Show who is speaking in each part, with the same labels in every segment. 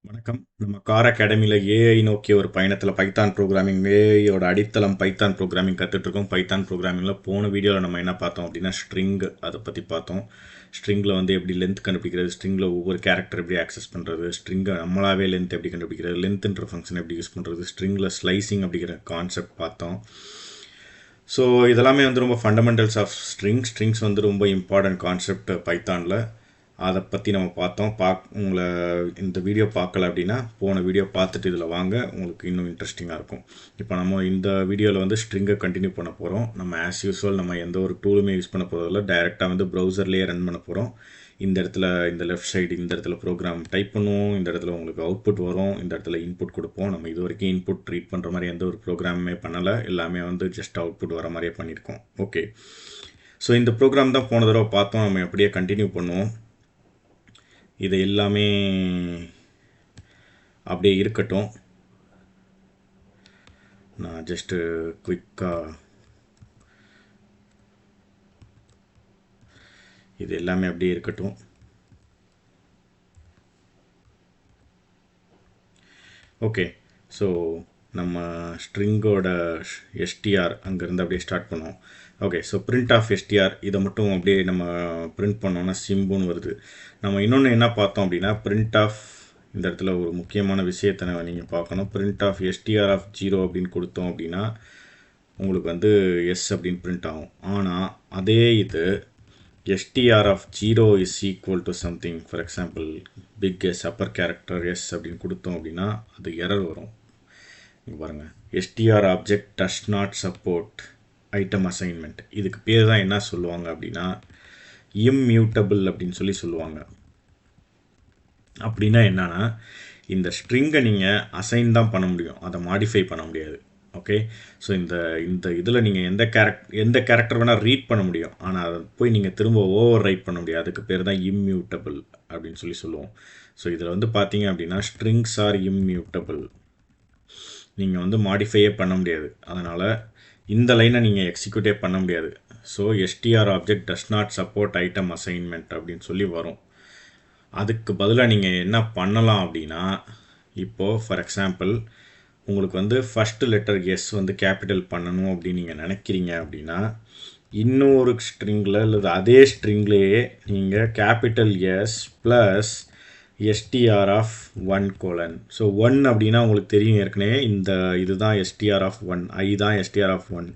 Speaker 1: வணக்கம். நம்ம கார் அகாடமியில் ஏஐ நோக்கிய ஒரு பயணத்தில் பைத்தான் ப்ரோக்ராமிங் ஏஐயோட அடித்தளம் பைத்தான் ப்ரோக்ராமிங் கற்றுட்ருக்கோம். பைத்தான் ப்ரோக்ராமிங்கில் போன வீடியோவில் நம்ம என்ன பார்த்தோம் அப்படின்னா ஸ்ட்ரிங் அதை பற்றி பார்த்தோம். ஸ்ட்ரிங்கில் வந்து எப்படி லென்த் கண்டுபிடிக்கிறது, ஸ்ட்ரிங்கில் ஒவ்வொரு கேரக்டர் எப்படி ஆக்சஸ் பண்ணுறது, ஸ்ட்ரிங்கை நம்மளாவே லென்த் எப்படி கண்டுபிடிக்கிறது, லென்த்ன்ற ஃபங்க்ஷன் எப்படி யூஸ் பண்ணுறது, ஸ்ட்ரிங்கில் ஸ்லைசிங் அப்படிங்கிற கான்செப்ட் பார்த்தோம். ஸோ இதெல்லாமே வந்து ரொம்ப ஃபண்டமெண்டல்ஸ் ஆஃப் ஸ்ட்ரிங்ஸ் வந்து ரொம்ப இம்பார்ட்டன்ட் கான்செப்ட் பைத்தானில். அதை பற்றி நம்ம பார்த்தோம். உங்களை இந்த வீடியோ பார்க்கல அப்படின்னா போன வீடியோ பார்த்துட்டு இதில் வாங்க, உங்களுக்கு இன்னும் இன்ட்ரெஸ்டிங்காக இருக்கும். இப்போ நம்ம இந்த வீடியோவில் வந்து ஸ்ட்ரிங்கை கண்டினியூ பண்ண போகிறோம். நம்ம ஆஸ் யூஸ்வல் நம்ம எந்த ஒரு டூலுமே யூஸ் பண்ண போகிறதில்ல, டைரெக்டாக வந்து ப்ரௌசர்லேயே ரன் பண்ண போகிறோம். இந்த இடத்துல இந்த லெஃப்ட் சைடு இந்த இடத்துல ப்ரோக்ராம் டைப் பண்ணுவோம், இந்த இடத்துல உங்களுக்கு அவுட்புட் வரும், இந்த இடத்துல இன்புட் கொடுப்போம். நம்ம இது வரைக்கும் இன்புட் ரீட் பண்ணுற மாதிரி எந்த ஒரு ப்ரோக்ராமுமே பண்ணலை, எல்லாமே வந்து ஜஸ்ட் அவுட்புட் வர மாதிரியே பண்ணியிருக்கோம். ஓகே, ஸோ இந்த ப்ரோக்ராம் தான் போன தடவை பார்த்தோம். நம்ம அப்படியே கண்டினியூ பண்ணுவோம். இது எல்லாமே அப்படியே இருக்கட்டும். நான் ஜஸ்ட்டு குயிக்காக இது எல்லாமே அப்படியே இருக்கட்டும். ஓகே, ஸோ நம்ம ஸ்ட்ரிங்கோட எஸ்டிஆர் அங்கேருந்து அப்படியே ஸ்டார்ட் பண்ணுவோம். Okay, so print of STR இதை மட்டும் அப்படியே நம்ம பிரிண்ட் பண்ணோன்னா சிம்புன்னு வருது. நம்ம இன்னொன்று என்ன பார்த்தோம் அப்படின்னா பிரிண்ட் ஆஃப், இந்த இடத்துல ஒரு முக்கியமான விஷயத்தை நீங்கள் பார்க்கணும். பிரிண்ட் ஆஃப் எஸ்டிஆர் ஆஃப் 0 அப்படின்னு கொடுத்தோம் அப்படின்னா உங்களுக்கு வந்து எஸ் அப்படின்னு பிரிண்ட் ஆகும். ஆனால் அதே இது STR of 0 is equal to something, for example big S upper character S அப்படின்னு கொடுத்தோம் அப்படின்னா அது எரர் வரும். இங்கே பாருங்கள், STR object does not support item assignment. இதுக்கு பேர் தான் என்ன சொல்லுவாங்க அப்படின்னா இம்மியூட்டபிள் அப்படின்னு சொல்லுவாங்க. அப்படின்னா என்னன்னா இந்த ஸ்ட்ரிங்கை நீங்கள் அசைன் தான் பண்ண முடியும், அதை மாடிஃபை பண்ண முடியாது. ஓகே, ஸோ இந்த இதில் நீங்கள் எந்த கேரக்டர் வேணால் ரீட் பண்ண முடியும், ஆனால் அதை போய் நீங்கள் திரும்ப ஓவர் ரைட் பண்ண முடியாது. அதுக்கு பேர் தான் இம்மியூட்டபிள் அப்படின்னு சொல்லுவோம். ஸோ இதில் வந்து பார்த்தீங்க அப்படின்னா ஸ்ட்ரிங்ஸ் ஆர் இம்மியூட்டபிள், நீங்கள் வந்து மாடிஃபையே பண்ண முடியாது. அதனால் இந்த லைனை நீங்கள் எக்ஸிக்யூட்டே பண்ண முடியாது. So STR object does not support item assignment அப்படின்னு வரும். அதுக்கு பதிலாக நீங்கள் என்ன பண்ணலாம் அப்படின்னா, இப்போது ஃபார் எக்ஸாம்பிள் உங்களுக்கு வந்து ஃபஸ்ட்டு லெட்டர் எஸ் வந்து கேபிட்டல் பண்ணணும் அப்படின்னு நீங்கள் நினைக்கிறீங்க அப்படின்னா இன்னொரு ஸ்ட்ரிங்கில் அல்லது அதே ஸ்ட்ரிங்லேயே நீங்கள் capital S plus STR of 1:. So 1 அப்படின்னா உங்களுக்கு தெரியும் ஏற்கனவே, இந்த இதுதான் எஸ்டிஆர் ஆஃப் 1, ஐ தான் STR of 1.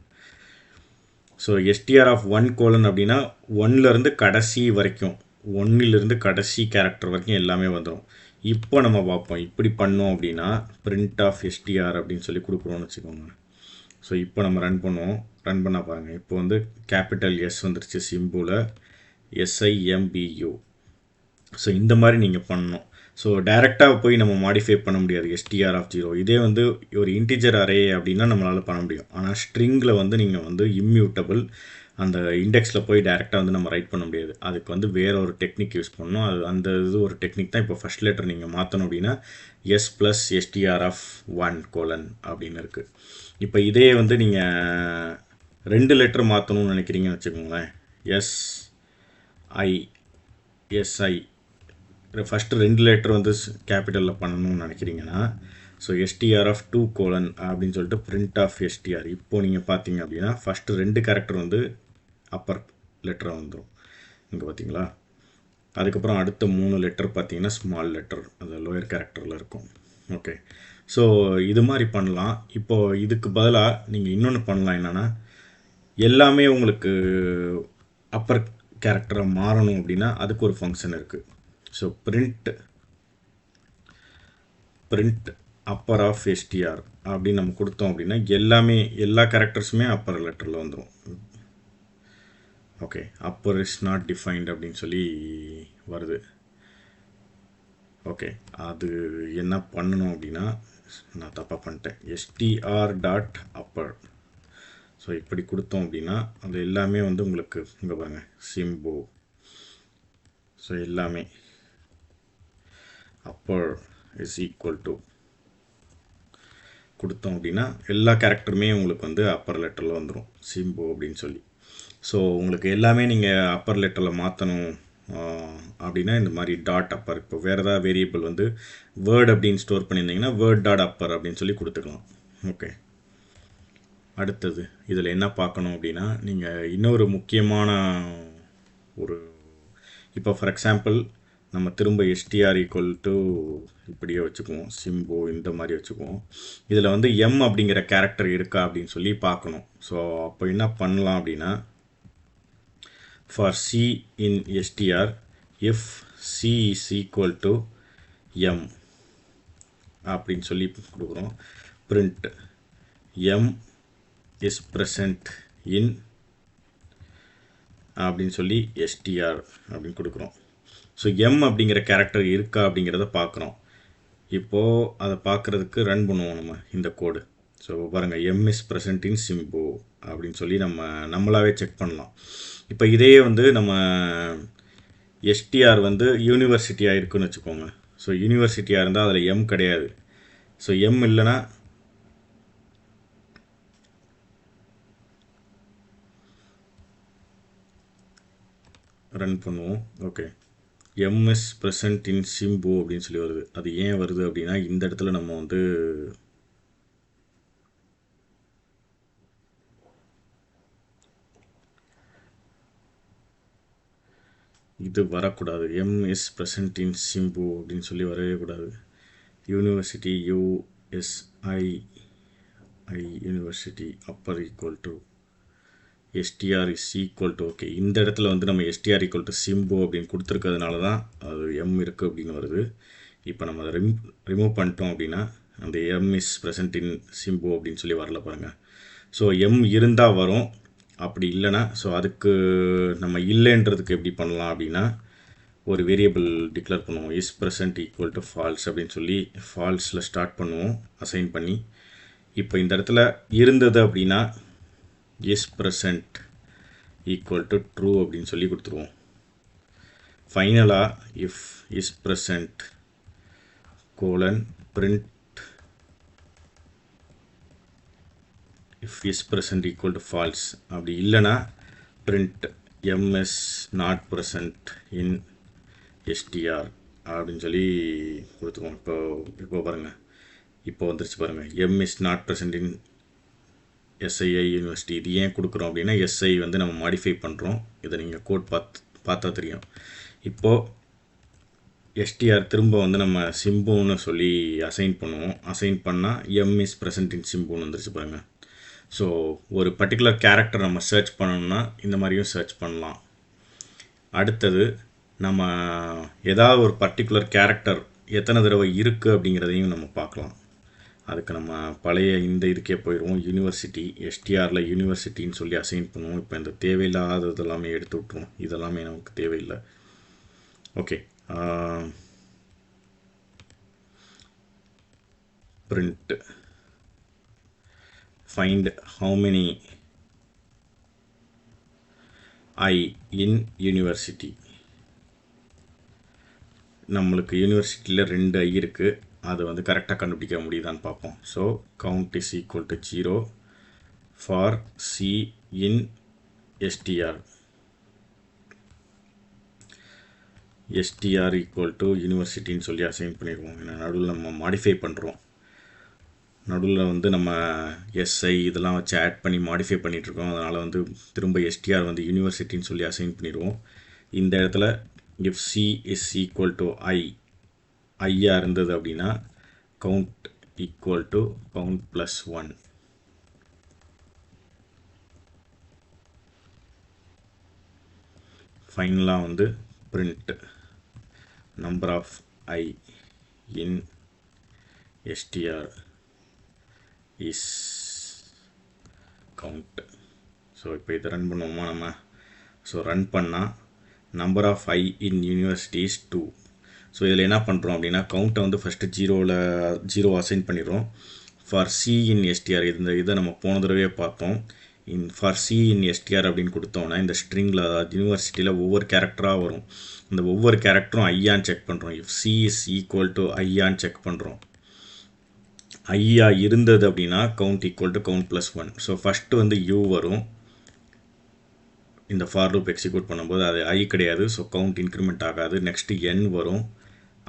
Speaker 1: So STR of 1:, அப்படின்னா 1லேருந்து கடைசி வரைக்கும், 1லேருந்து கடைசி கேரக்டர் வரைக்கும் எல்லாமே வந்துடும். இப்போ நம்ம பார்ப்போம் இப்படி பண்ணோம் அப்படின்னா பிரிண்ட் ஆஃப் எஸ்டிஆர் அப்படின்னு கொடுக்குறோன்னு வச்சுக்கோங்க. ஸோ இப்போ நம்ம ரன் பண்ணுவோம். ரன் பண்ணால் பாருங்கள், இப்போ வந்து கேபிட்டல் எஸ் வந்துருச்சு சிம்பிள், SIMBU. ஸோ இந்த மாதிரி நீங்கள் பண்ணணும். ஸோ டைரெக்டாக போய் நம்ம மாடிஃபை பண்ண முடியாது எஸ்டிஆர் ஆஃப் 0. இதே வந்து ஒரு இன்டிஜர் அரே அப்படின்னா நம்மளால் பண்ண முடியும். ஆனால் ஸ்ட்ரிங்கில் வந்து நீங்கள் வந்து இம்மியூட்டபிள், அந்த இண்டெக்ஸில் போய் டைரெக்டாக வந்து நம்ம ரைட் பண்ண முடியாது. அதுக்கு வந்து வேறு ஒரு டெக்னிக் யூஸ் பண்ணணும். அந்த இது ஒரு டெக்னிக் தான். இப்போ ஃபஸ்ட் லெட்டர் நீங்கள் மாற்றணும் அப்படின்னா எஸ் ப்ளஸ் எஸ்டிஆர் ஆஃப் 1:, அப்படின்னு இருக்குது. இப்போ இதே வந்து நீங்கள் 2 லெட்டர் மாற்றணும்னு நினைக்கிறீங்கன்னு வச்சுக்கோங்களேன், SI ஃபஸ்ட்டு 2 லெட்டர் வந்து கேபிட்டலில் பண்ணணும்னு நினைக்கிறீங்கன்னா ஸோ எஸ்டிஆர் ஆஃப் 2:, அப்படின்னு பிரிண்ட் ஆஃப் எஸ்டிஆர். இப்போது நீங்கள் பார்த்தீங்க அப்படின்னா ஃபஸ்ட்டு 2 கேரக்டர் வந்து அப்பர் லெட்டராக வந்துடும். இங்கே பார்த்தீங்களா, அதுக்கப்புறம் அடுத்த 3 லெட்டர் பார்த்தீங்கன்னா ஸ்மால் லெட்டர், அது லோயர் கேரக்டரில் இருக்கும். ஓகே, ஸோ இது மாதிரி பண்ணலாம். இப்போது இதுக்கு பதிலாக நீங்கள் இன்னொன்று பண்ணலாம். என்னென்னா எல்லாமே உங்களுக்கு அப்பர் கேரக்டராக மாறணும் அப்படின்னா அதுக்கு ஒரு ஃபங்க்ஷன் இருக்குது. So print upper of STR அப்படின்னு நம்ம கொடுத்தோம் அப்படின்னா எல்லா கேரக்டர்ஸுமே அப்பர் லெட்டரில் வந்துடும். Okay, upper is not defined அப்படின்னு வருது. ஓகே, அது என்ன பண்ணணும் அப்படின்னா, நான் தப்பாக பண்ணிட்டேன், STR டாட் அப்பர். ஸோ இப்படி கொடுத்தோம் அப்படின்னா அது எல்லாமே வந்து உங்களுக்கு இங்கே பாருங்க சிம்பு. ஸோ எல்லாமே அப்பர் இஸ் ஈக்குவல் டு கொடுத்தோம் அப்படின்னா எல்லா கேரக்டருமே உங்களுக்கு வந்து அப்பர் லெட்டரில் வந்துடும் சிம்பு அப்படின்னு ஸோ உங்களுக்கு எல்லாமே நீங்கள் அப்பர் லெட்டரில் மாற்றணும், அப்படின்னா இந்த மாதிரி டாட் அப்பர். இப்போ வேறு ஏதாவது வேரியபிள் வந்து வேர்ட் அப்படின்னு ஸ்டோர் பண்ணியிருந்தீங்கன்னா வேர்ட் டாட் அப்பர் அப்படின்னு சொல்லி கொடுத்துக்கலாம். ஓகே, அடுத்தது இதில் என்ன பார்க்கணும் அப்படின்னா, நீங்கள் இன்னொரு முக்கியமான ஒரு, இப்போ ஃபார் எக்ஸாம்பிள் நம்ம திரும்ப str ஈக்குவல் டு இப்படியே வச்சுக்குவோம், சிம்பு இந்த மாதிரி வச்சுக்குவோம். இதில் வந்து எம் அப்படிங்கிற கேரக்டர் இருக்கா அப்படின்னு சொல்லி பார்க்கணும். ஸோ அப்போ என்ன பண்ணலாம் அப்படின்னா, for C in str if c is equal to m அப்படின்னு சொல்லி கொடுக்குறோம். print m is present in அப்படின்னு சொல்லி str அப்படின்னு கொடுக்குறோம். ஸோ எம் அப்படிங்கிற கேரக்டர் இருக்கா அப்படிங்கிறத பார்க்குறோம். இப்போது அதை பார்க்குறதுக்கு ரன் பண்ணுவோம் நம்ம இந்த கோடு. ஸோ பாருங்கள், M is present in Simbu அப்படின்னு சொல்லி நம்மளாவே செக் பண்ணலாம். இப்போ இதே வந்து நம்ம எஸ்டிஆர் வந்து யூனிவர்சிட்டியாக இருக்குன்னு வச்சுக்கோங்க. ஸோ யூனிவர்சிட்டியாக இருந்தால் அதில் எம் கிடையாது. ஸோ எம் இல்லைன்னா ரன் பண்ணுவோம். Okay, M is present in Simbu அப்படின்னு சொல்லி வருது. அது ஏன் வருது அப்படின்னா, இந்த இடத்துல நம்ம வந்து இது வரக்கூடாது. M is present in Simbu அப்படின்னு சொல்லி வரவே கூடாது. University USI university upper equal to STR is equal to, okay, இந்த இடத்துல வந்து நம்ம எஸ்டிஆர் ஈக்குவல் டு சிம்பு அப்படின்னு கொடுத்துருக்கிறதுனால தான் அது எம் இருக்குது அப்படின்னு வருது. இப்போ நம்ம அதை ரிமூவ் பண்ணிட்டோம் அப்படின்னா அந்த M is present in Simbu அப்படின்னு சொல்லி வரல பாருங்கள். ஸோ எம் இருந்தால் வரும், அப்படி இல்லைன்னா, ஸோ அதுக்கு நம்ம இல்லைன்றதுக்கு எப்படி பண்ணலாம் அப்படின்னா, ஒரு வேரியபிள் டிக்ளேர் பண்ணுவோம், is present equal to false அப்படின்னு சொல்லி ஃபால்ஸில் ஸ்டார்ட் பண்ணுவோம் அசைன் பண்ணி. இப்போ இந்த இடத்துல இருந்தது அப்படின்னா is present equal to true அப்படின்னு சொல்லி கொடுத்துருவோம். ஃபைனலாக if is present colon print if is present equal to false, அப்படி இல்லைன்னா print M is not present in STR அப்படின்னு சொல்லி கொடுத்துருவோம். இப்போ பாருங்கள், இப்போ வந்துருச்சு பாருங்கள், M is not present in SII university. இது ஏன் கொடுக்குறோம் அப்படின்னா, எஸ்ஐ வந்து நம்ம மாடிஃபை பண்ணுறோம். இதை நீங்கள் கோட் பார்த்தா தெரியும். இப்போது எஸ்டிஆர் திரும்ப வந்து நம்ம சிம்புன்னு சொல்லி அசைன் பண்ணுவோம். அசைன் பண்ணால் எம் இஸ் ப்ரெசன்ட் இன் சிம்புன்னு வந்துருச்சு பாருங்கள். ஸோ ஒரு பர்டிகுலர் கேரக்டர் நம்ம சர்ச் பண்ணணும்னா இந்த மாதிரியும் சர்ச் பண்ணலாம். அடுத்தது நம்ம ஏதாவது ஒரு பர்டிகுலர் கேரக்டர் எத்தனை தடவை இருக்குது அப்படிங்கிறதையும் நம்ம பார்க்கலாம். அதுக்கு நம்ம பழைய இந்த இதுக்கே போயிடுவோம். யூனிவர்சிட்டி எஸ்டிஆரில் யூனிவர்சிட்டின்னு சொல்லி அசைன் பண்ணுவோம். இப்போ இந்த தேவையில்லாதது எல்லாமே எடுத்து விட்ருவோம். இதெல்லாமே நமக்கு தேவையில்லை. Okay, print find how many I in university. நம்மளுக்கு யூனிவர்சிட்டியில் 2 I இருக்குது. அதை வந்து கரெக்டாக கண்டுபிடிக்க முடியுதான்னு பார்ப்போம். So count is equal to 0 for C in STR. STR equal to யூனிவர்சிட்டின்னு சொல்லி அசைன் பண்ணிடுவோம். ஏன்னா நடுவில் நம்ம மாடிஃபை பண்ணுறோம். நடுவில் வந்து நம்ம எஸ்ஐ இதெல்லாம் வச்சு ஆட் பண்ணி மாடிஃபை பண்ணிகிட்ருக்கோம். அதனால் வந்து திரும்ப எஸ்டிஆர் வந்து யூனிவர்சிட்டின்னு சொல்லி அசைன் பண்ணிடுவோம். இந்த இடத்துல if C is equal to ஐயாக இருந்தது அப்படின்னா count equal to count plus 1. ஃபைனலாக வந்து print number of I in STR is count. So இப்போ இதை ரன் பண்ணுவோமா நம்ம? ஸோ ரன் பண்ணால் number of I in university is 2. So இதில் என்ன பண்ணுறோம் அப்படின்னா, கவுண்ட்டை வந்து ஃபஸ்ட்டு 0 அசைன் பண்ணிடுறோம். ஃபார் சி இன் எஸ்டிஆர் இதை நம்ம போன தடவையே பார்த்தோம். ஃபார் சி இன் எஸ்டிஆர் அப்படின்னு கொடுத்தோன்னா இந்த ஸ்ட்ரிங்கில், அதாவது யூனிவர்சிட்டியில் ஒவ்வொரு கேரக்டராக வரும். இந்த ஒவ்வொரு கேரக்டரும் ஐயான்னு செக் பண்ணுறோம். If C is equal to ஐயான்னு செக் பண்ணுறோம். ஐயா இருந்தது அப்படின்னா count equal to count plus 1. So first வந்து யூ வரும், இந்த ஃபார் லூப் எக்ஸிக்யூட் பண்ணும்போது அது ஐ கிடையாது, ஸோ கவுண்ட் இன்க்ரிமெண்ட் ஆகாது. நெக்ஸ்ட்டு என் வரும்,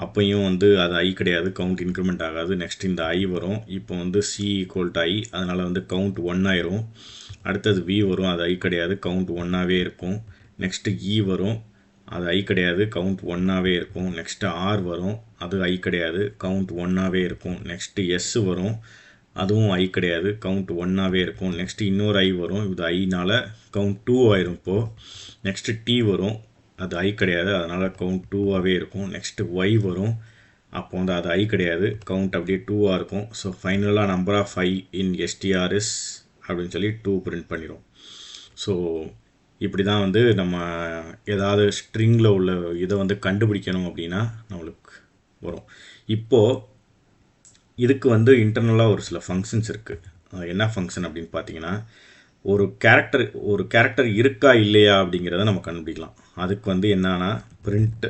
Speaker 1: அப்பையும் வந்து அது ஐ கிடையாது, கவுண்ட் இன்க்ரிமெண்ட் ஆகாது. நெக்ஸ்ட் இந்த ஐ வரும், இப்போ வந்து சி ஈக்குவல் டு ஐ, அதனால் வந்து கவுண்ட் 1 ஆயிரும். அடுத்தது வி வரும், அது ஐ கிடையாது, கவுண்ட் 1ஆகவே இருக்கும். நெக்ஸ்ட்டு இ வரும், அது ஐ கிடையாது, கவுண்ட் 1ஆகவே இருக்கும். நெக்ஸ்ட்டு ஆர் வரும், அது ஐ கிடையாது, கவுண்ட் 1ஆகவே இருக்கும். நெக்ஸ்ட்டு எஸ் வரும், அதுவும் ஐ கிடையாது, கவுண்ட் 1ஆகவே இருக்கும். நெக்ஸ்ட்டு இன்னொரு ஐ வரும், இது ஐனால் கவுண்ட் 2 ஆயிரும் இப்போது. நெக்ஸ்ட்டு டி வரும், அது ஐ கிடையாது, அதனால் கவுண்ட் 2ஆகவே இருக்கும். நெக்ஸ்ட்டு ஒய் வரும், அப்போ வந்து அது ஐ கிடையாது, கவுண்ட் அப்படியே 2ஆக இருக்கும். ஸோ ஃபைனலாக நம்பர் ஆஃப் ஐ இன் எஸ்டிஆர்எஸ் அப்படின்னு சொல்லி 2 பிரிண்ட் பண்ணிடும். ஸோ இப்படி தான் வந்து நம்ம ஏதாவது ஸ்ட்ரிங்கில் உள்ள இதை வந்து கண்டுபிடிக்கணும் அப்படின்னா நம்மளுக்கு வரும். இப்போது இதுக்கு வந்து இன்டர்னலாக ஒரு சில ஃபங்க்ஷன்ஸ் இருக்குது. என்ன ஃபங்க்ஷன் அப்படின்னு பார்த்தீங்கன்னா, ஒரு கேரக்டர் இருக்கா இல்லையா அப்படிங்கிறத நம்ம கண்டுபிடிக்கலாம். அதுக்கு வந்து என்னன்னா print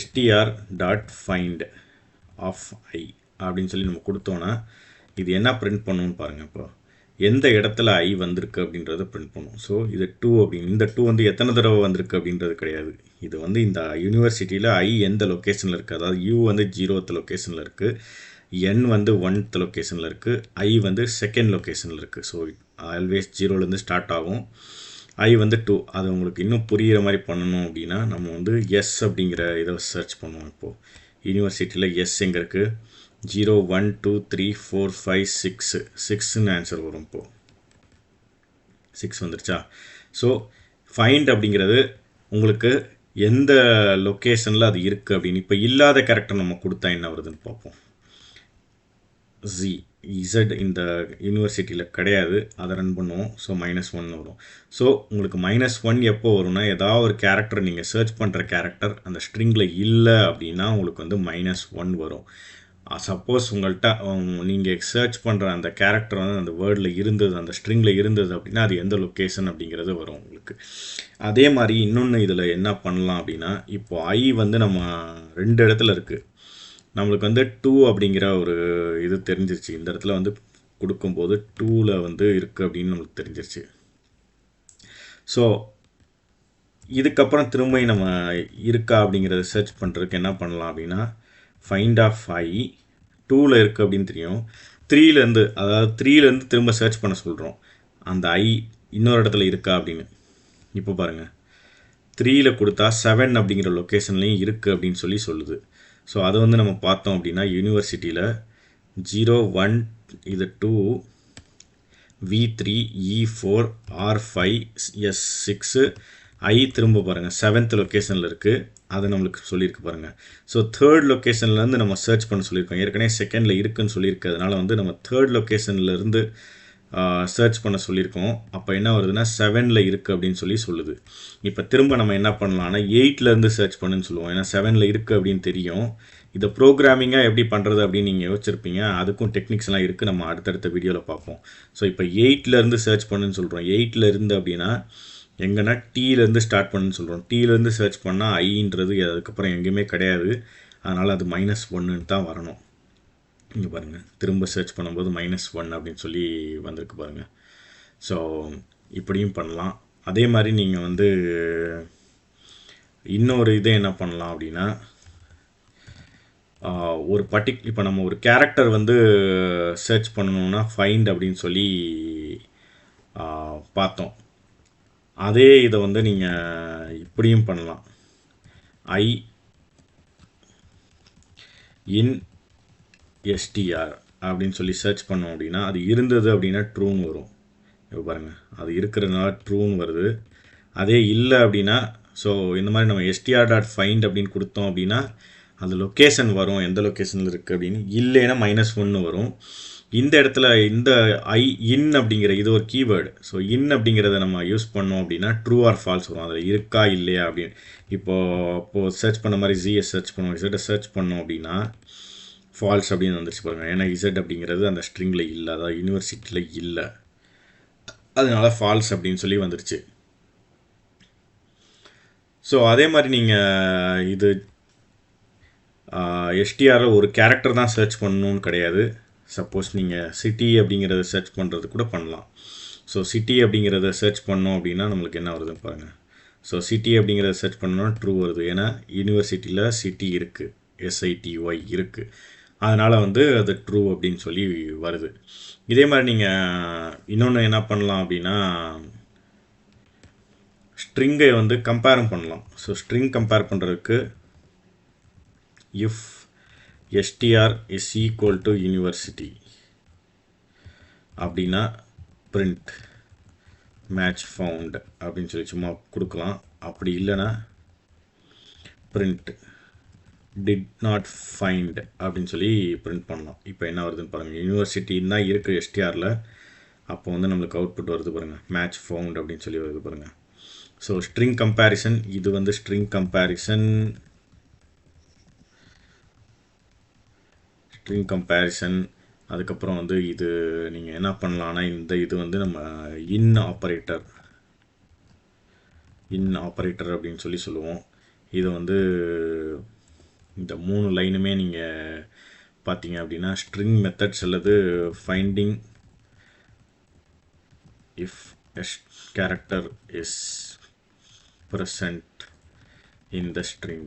Speaker 1: str.find of I அப்படின்னு சொல்லி நம்ம கொடுத்தோன்னா இது என்ன பிரிண்ட் பண்ணணும்னு பாருங்கள். இப்போ எந்த இடத்துல ஐ வந்திருக்கு அப்படின்றத பிரிண்ட் பண்ணும். ஸோ இது 2 அப்படின்னு, இந்த 2 வந்து எத்தனை தடவை வந்திருக்கு அப்படின்றது கிடையாது. இது வந்து இந்த யூனிவர்சிட்டியில் ஐ எந்த லொக்கேஷனில் இருக்குது, அதாவது யூ வந்து 0th லொக்கேஷனில் இருக்குது, என் வந்து 1th லொக்கேஷனில் இருக்குது, ஐ வந்து 2nd லொக்கேஷனில் இருக்குது. ஸோ ஆல்வேஸ் 0லேருந்து ஸ்டார்ட் ஆகும். ஐ வந்து 2. அது உங்களுக்கு இன்னும் புரிகிற மாதிரி பண்ணணும் அப்படின்னா நம்ம வந்து எஸ் அப்படிங்கிற இதை சர்ச் பண்ணுவோம். இப்போது யூனிவர்சிட்டியில் எஸ் எங்கே இருக்குது, 0 1 2 3 4 5 6 6ன்னு ஆன்சர் வரும். இப்போது 6 வந்துருச்சா? ஸோ ஃபைண்ட் அப்படிங்கிறது உங்களுக்கு எந்த லொக்கேஷனில் அது இருக்குது அப்படின்னு. இப்போ இல்லாத கேரக்டர் நம்ம கொடுத்தா என்ன வருதுன்னு பார்ப்போம். இசட் இந்த யூனிவர்சிட்டியில் கிடையாது, அதை ரன் பண்ணுவோம். ஸோ -1 வரும். ஸோ உங்களுக்கு -1 எப்போ வரும்னா, ஏதாவது ஒரு கேரக்டர் நீங்கள் சர்ச் பண்ணுற கேரக்டர் அந்த ஸ்ட்ரிங்கில் இல்லை அப்படின்னா உங்களுக்கு வந்து -1 வரும். சப்போஸ் உங்கள்கிட்ட நீங்கள் சர்ச் பண்ணுற அந்த கேரக்டர் வந்து அந்த வேர்டில் இருந்தது, அந்த ஸ்ட்ரிங்கில் இருந்தது அப்படின்னா அது எந்த லொக்கேஷன் அப்படிங்கிறது வரும் உங்களுக்கு. அதே மாதிரி இன்னொன்று இதில் என்ன பண்ணலாம் அப்படின்னா, இப்போ ஐ வந்து நம்ம 2 இடத்துல இருக்குது. நம்மளுக்கு வந்து 2 அப்படிங்கிற ஒரு இது தெரிஞ்சிருச்சு. இந்த இடத்துல வந்து கொடுக்கும்போது 2ல் வந்து இருக்குது அப்படின்னு நம்மளுக்கு தெரிஞ்சிருச்சு. ஸோ இதுக்கப்புறம் திரும்ப நம்ம இருக்கா அப்படிங்கிறத சர்ச் பண்ணுறதுக்கு என்ன பண்ணலாம் அப்படின்னா, ஃபைண்ட் ஆஃப் ஐ 2ல் இருக்குது அப்படின்னு தெரியும். 3லேருந்து, அதாவது 3லேருந்து திரும்ப சர்ச் பண்ண சொல்கிறோம், அந்த ஐ இன்னொரு இடத்துல இருக்கா அப்படின்னு. இப்போ பாருங்கள், 3ல் கொடுத்தா 7 அப்படிங்கிற லொக்கேஷன்லேயும் இருக்குது அப்படின்னு சொல்லி சொல்லுது. ஸோ அதை வந்து நம்ம பார்த்தோம் அப்படின்னா யூனிவர்சிட்டியில் 0 1 இது 2 V3 E4 R5 S6 ஐ திரும்ப பாருங்கள் 7th லொக்கேஷனில் இருக்குது. அது நம்மளுக்கு சொல்லியிருக்கு பாருங்கள். ஸோ 3rd லொக்கேஷன்லேருந்து நம்ம சர்ச் பண்ண சொல்லியிருக்கோம். ஏற்கனவே 2nd இருக்குன்னு சொல்லியிருக்கிறதுனால வந்து நம்ம 3rd லொக்கேஷன்லேருந்து சர்ச் பண்ண சொல்லியிருக்கோம். அப்போ என்ன வருதுன்னா 7ல் இருக்குது அப்படின்னு சொல்லுது. இப்போ திரும்ப நம்ம என்ன பண்ணலாம்னா 8லேருந்து சர்ச் பண்ணுன்னு சொல்லுவோம். ஏன்னா 7ல் இருக்குது அப்படின்னு தெரியும். இதை ப்ரோக்ராமிங்காக எப்படி பண்ணுறது அப்படின்னு நீங்கள் யோசிச்சிருப்பீங்க. அதுக்கும் டெக்னிக்ஸ்லாம் இருக்குது, நம்ம அடுத்தடுத்த வீடியோவில் பார்ப்போம். ஸோ இப்போ 8லேருந்து சர்ச் பண்ணுன்னு சொல்கிறோம். 8ல் இருந்து அப்படின்னா எங்கன்னா டீலேருந்து ஸ்டார்ட் பண்ணுன்னு சொல்கிறோம். டீலேருந்து சர்ச் பண்ணால் ஐன்றது அதுக்கப்புறம் எங்கேயுமே கிடையாது, அதனால் அது -1ன்னு தான் வரணும். இங்கே பாருங்கள், திரும்ப சர்ச் பண்ணும்போது -1 அப்படின்னு சொல்லி வந்திருக்கு பாருங்கள். ஸோ இப்படியும் பண்ணலாம். அதே மாதிரி நீங்கள் வந்து இன்னொரு இதை என்ன பண்ணலாம் அப்படின்னா, ஒரு இப்போ நம்ம ஒரு கேரக்டர் வந்து சர்ச் பண்ணணுன்னா ஃபைண்ட் அப்படின்னு சொல்லி பார்த்தோம். அதே இதை வந்து நீங்கள் இப்படியும் பண்ணலாம். ஐ இன் எஸ்டிஆர் அப்படின்னு சொல்லி சர்ச் பண்ணோம் அப்படின்னா அது இருந்தது அப்படின்னா ட்ரூன்னு வரும். இப்போ பாருங்கள், அது இருக்கிறதுனால ட்ரூன்னு வருது. அதே இல்லை அப்படின்னா, ஸோ இந்த மாதிரி நம்ம str.find அப்படின்னு கொடுத்தோம் அப்படின்னா அது லொக்கேஷன் வரும், எந்த லொக்கேஷனில் இருக்குது அப்படின்னு. இல்லைன்னா -1 வரும். இந்த இடத்துல இந்த ஐ இன் அப்படிங்கிற இது ஒரு கீவேர்டு. ஸோ இன் அப்படிங்கிறத நம்ம யூஸ் பண்ணோம் அப்படின்னா ட்ரூ ஆர் ஃபால்ஸ் வரும், அதில் இருக்கா இல்லையா அப்படின்னு. இப்போது சர்ச் பண்ண மாதிரி ஜிஎஸ் சர்ச் பண்ணுவோம், இசட்டை சர்ச் பண்ணோம் அப்படின்னா ஃபால்ஸ் அப்படின்னு வந்துருச்சு பாருங்கள். ஏன்னா இசட் அப்படிங்கிறது அந்த ஸ்ட்ரிங்கில் இல்லை, அதாவது யூனிவர்சிட்டியில் இல்லை, அதனால ஃபால்ஸ் அப்படின்னு சொல்லி வந்துருச்சு. ஸோ அதே மாதிரி நீங்கள் இது எஸ்டிஆரில் ஒரு கேரக்டர் தான் சர்ச் பண்ணணுன்னு கிடையாது. சப்போஸ் நீங்கள் சிட்டி அப்படிங்கிறத சர்ச் பண்ணுறது கூட பண்ணலாம். ஸோ சிட்டி அப்படிங்கிறத சர்ச் பண்ணோம் அப்படின்னா நம்மளுக்கு என்ன வருதுன்னு பாருங்கள். ஸோ சிட்டி அப்படிங்கிறத சர்ச் பண்ணோன்னா ட்ரூ வருது. ஏன்னா யூனிவர்சிட்டியில் சிட்டி இருக்குது, SITY இருக்குது. அதனால் வந்து அது ட்ரூ அப்படின்னு சொல்லி வருது. இதே மாதிரி நீங்கள் இன்னொன்று என்ன பண்ணலாம் அப்படின்னா ஸ்ட்ரிங்கை வந்து கம்பேரும் பண்ணலாம். ஸோ ஸ்ட்ரிங் கம்பேர் பண்ணுறதுக்கு if str is equal to university அப்படின்னா print match found அப்படின்னு சொல்லி சும்மா கொடுக்கலாம். அப்படி இல்லைன்னா print did not find அப்படின்னு சொல்லி print பண்ணலாம். இப்போ என்ன வருதுன்னு பாருங்கள். யூனிவர்சிட்டின்னா இருக்குது STRல. அப்போ வந்து நம்மளுக்கு அவுட்புட் வருது பாருங்கள், மேட்ச் ஃபவுண்ட் அப்படின்னு சொல்லி வருது பாருங்கள். ஸோ ஸ்ட்ரிங் கம்பேரிசன், இது வந்து ஸ்ட்ரிங் கம்பேரிசன். அதுக்கப்புறம் வந்து இது நீங்கள் என்ன பண்ணலான்னா இந்த இது வந்து நம்ம இன் ஆப்பரேட்டர் அப்படின்னு சொல்லி சொல்லுவோம். இதை வந்து இந்த 3 லைனுமே நீங்கள் பார்த்தீங்க அப்படின்னா ஸ்ட்ரிங் மெத்தட்ஸ் அல்லது finding if a character is present in the string.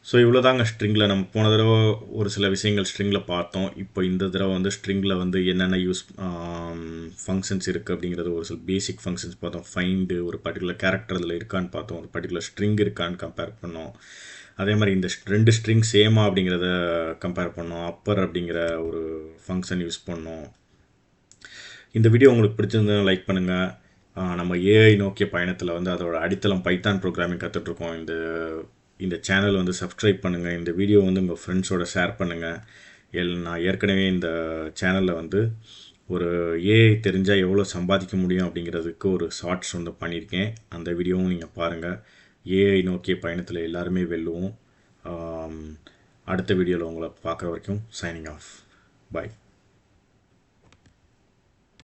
Speaker 1: So இவ்வளோ தாங்க ஸ்ட்ரிங்கில். நம்ம போன தடவை ஒரு சில விஷயங்கள் ஸ்ட்ரிங்கில் பார்த்தோம். இப்போ இந்த தடவை வந்து ஸ்ட்ரிங்கில் வந்து என்னென்ன ஃபங்க்ஷன்ஸ் இருக்குது அப்படிங்கிறது ஒரு சில பேசிக் ஃபங்க்ஷன்ஸ் பார்த்தோம். ஃபைண்டு ஒரு பர்டிகுலர் கேரக்டர் அதில் இருக்கான்னு பார்த்தோம், ஒரு பர்டிகுலர் ஸ்ட்ரிங் இருக்கான்னு கம்பேர் பண்ணோம். அதே மாதிரி இந்த 2 ஸ்ட்ரிங் சேமா அப்படிங்கிறத கம்பேர் பண்ணோம். அப்பர் அப்படிங்கிற ஒரு ஃபங்க்ஷன் யூஸ் பண்ணோம். இந்த வீடியோ உங்களுக்கு பிடிச்சிருந்தா லைக் பண்ணுங்கள். நம்ம AI நோக்கிய பயணத்தில் வந்து அதோட அடித்தளம் பைத்தான் ப்ரோக்ராமிங் கற்றுட்ருக்கோம். இந்த சேனல் வந்து சப்ஸ்கிரைப் பண்ணுங்கள். இந்த வீடியோ வந்து உங்கள் ஃப்ரெண்ட்ஸோட ஷேர் பண்ணுங்கள். நான் ஏற்கனவே இந்த சேனலில் வந்து ஒரு AI தெரிஞ்சால் எவ்வளோ சம்பாதிக்க முடியும் அப்படிங்கிறதுக்கு ஒரு ஷார்ட்ஸ் வந்து பண்ணியிருக்கேன். அந்த வீடியோவும் நீங்கள் பாருங்கள். AI நோக்கிய பயணத்தில் எல்லாருமே வெல்லுவோம். அடுத்த வீடியோவில் உங்களை பார்க்குற வரைக்கும் சைனிங் ஆஃப். பாய்.